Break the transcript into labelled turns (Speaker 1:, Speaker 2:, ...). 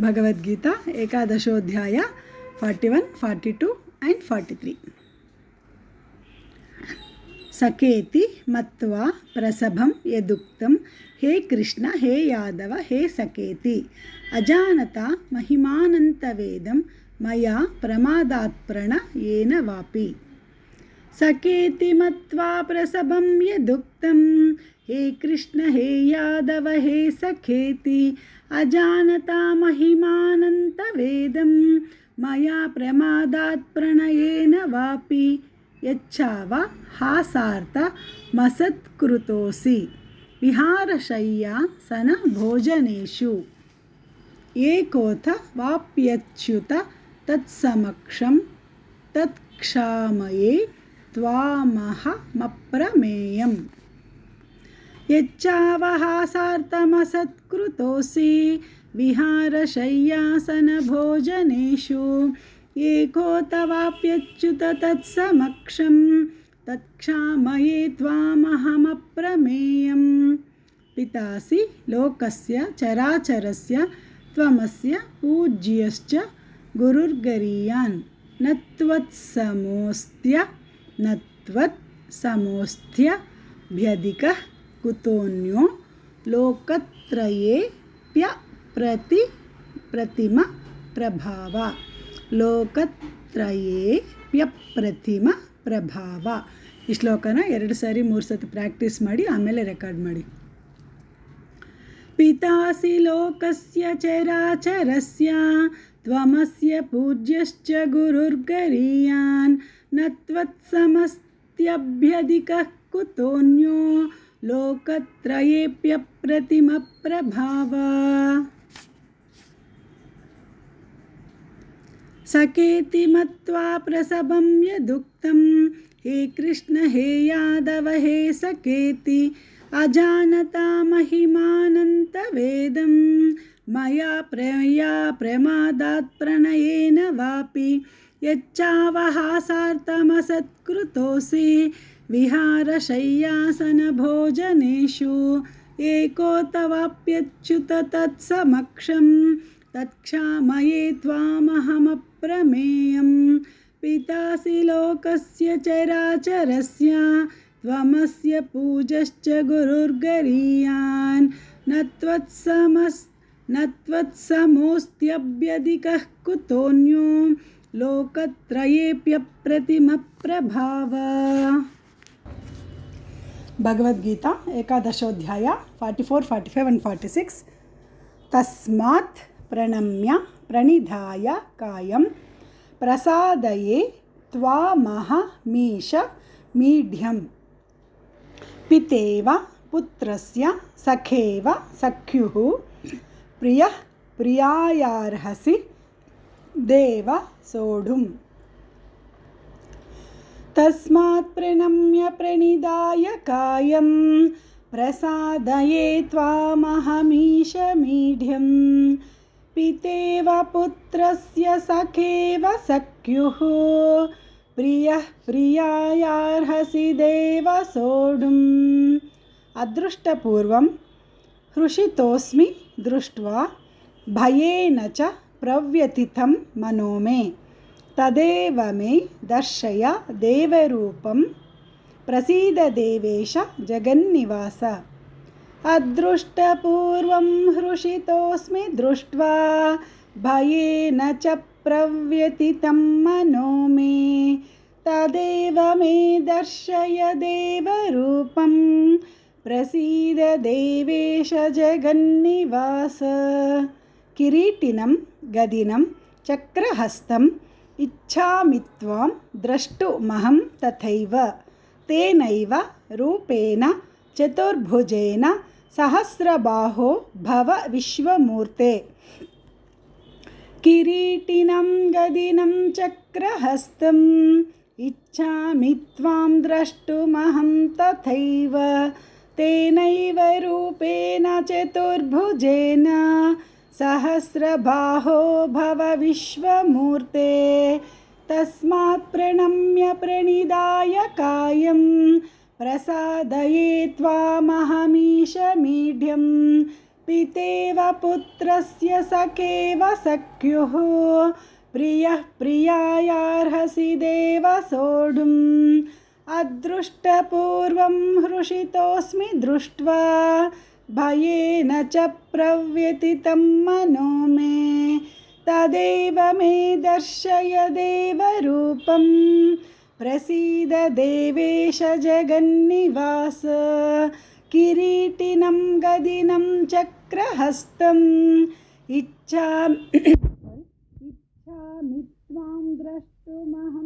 Speaker 1: Bhagavad Gita एकादशोऽध्याय 41, 42 and 43. सखेति मत्वा प्रसभं यदुक्तं हे कृष्ण हे यादव हे सखेति अजानता महिमानन्तवेदं मया प्रमादात् प्रणयेन वापि सखेति मत्वा प्रसभं यदुक्तं हे कृष्ण हे यादव हे सखेति अजानता महिमानन्तवेदं मया प्रमादात् प्रणयेन वापि यच्छाव हासार्थमसत्कृतोऽसि विहारशय्यासनभोजनेषु एकोऽथ वाप्यच्युत तत्समक्षं तत्क्षामये त्वामहमप्रमेयम् यच्चावहासार्थमसत्कृतोऽसि विहारशय्यासनभोजनेषु एकोऽथवाप्यच्युत तत्समक्षं तत्क्षामये त्वामहमप्रमेयम् पितासि लोकस्य चराचरस्य त्वमस्य पूज्यश्च गुरुर्गरीयान् न त्वत्समोऽस्त्यभ्यधिकः कुतोऽन्यो लोकत्रयेऽप्यप्रतिम प्रभाव ಲೋಕತ್ರಯೇಪ್ಯಪ್ರತಿಮ ಪ್ರಭಾವ. ಈ ಶ್ಲೋಕನ 2 ಸಾರಿ 3 ಸತಿ ಪ್ರಾಕ್ಟೀಸ್ ಮಾಡಿ ಆಮೇಲೆ ರೆಕಾರ್ಡ್ ಮಾಡಿ. ಪಿತಾಸಿ ಲೋಕಸ್ಯ ಚರಾಚರಸ್ಯ ತ್ವಮಸ್ಯ ಪೂಜ್ಯಶ್ಚ ಗುರುರ್ಗರೀಯಾನ್ ನ ತ್ವತ್ಸಮಸ್ತ್ಯಭ್ಯಧಿಕಃ ಕುತೋऽನ್ಯೋ ಲೋಕತ್ರಯೇಪ್ಯಪ್ರತಿಮ ಪ್ರಭಾವ. सखेति मत्वा प्रसभं यदुक्तं हे कृष्ण हे यादव हे सखेति अजानता महिमानन्तवेदं मया प्रमादात् प्रणयेन वापि यच्चावहासार्थमसत्कृतोऽसि विहारशय्यासनभोजनेषु एकोऽथवाप्यच्युत तत्समक्षं तत्क्षामये त्वामहमप्रमेयम् पितासि लोकस्य चराचरस्य त्वमस्य पूज्यश्च गुरुर्गरीयान् न त्वत्समोऽस्त्यभ्यधिकः कुतोऽन्यो लोकत्रयेऽप्यप्रतिमप्रभाव. भगवद्गीता एकादशोऽध्याय 44, 45 and 46. तस्मात् प्रणम्य प्रणिधाय कायं प्रसादये त्वामहमीश मीढ्यं पितेव पुत्रस्य सखेव सख्युः प्रियः प्रियायार्हसि देव सोढुम्. तस्मात् प्रणम्य प्रणिधाय कायं प्रसादये त्वामहमीश मीढ्यं पितेव पुत्रस्य सखेव सख्युः प्रियः प्रियायार्हसि देव सोढुम्. अदृष्टपूर्वं हृषितोऽस्मि दृष्ट्वा भयेन च प्रव्यथितं मनो मे तदेव मे दर्शय देवरूपं प्रसीद देवेश जगन्निवास. अदृष्टपूर्वं हृषितोऽस्मि दृष्ट्वा भयेन च प्रव्यथितं मनो मे तदेव मे दर्शय देवरूपं प्रसीद देवेश जगन्निवास. किरीटिनं गदिनं चक्रहस्तम् इच्छामि त्वां द्रष्टुमहं तथैव तेनैव रूपेण चतुर्भुजेन सहस्रबाहो भव विश्वमूर्ते. किरीटिनं गदिनं चक्रहस्तम् इच्छामि त्वां द्रष्टुमहं तथैव तेनैव रूपेण चतुर्भुजेन सहस्रबाहो भव विश्वमूर्ते. तस्मात् प्रणम्य प्रणिधाय कायं प्रसादये त्वामहमीश मीढ्यं पितेव पुत्रस्य सखेव सख्युः प्रियः प्रियायार्हसि देव सोढुम् अदृष्टपूर्वं हृषितोऽस्मि दृष्ट्वा भयेन च प्रव्यथितं मनो मे तदेव मे दर्शय देवरूपं प्रसीद देवेश जगन्निवास किरीटिनं गदिनं चक्रहस्तम् इच्छामि त्वां द्रष्टुमहं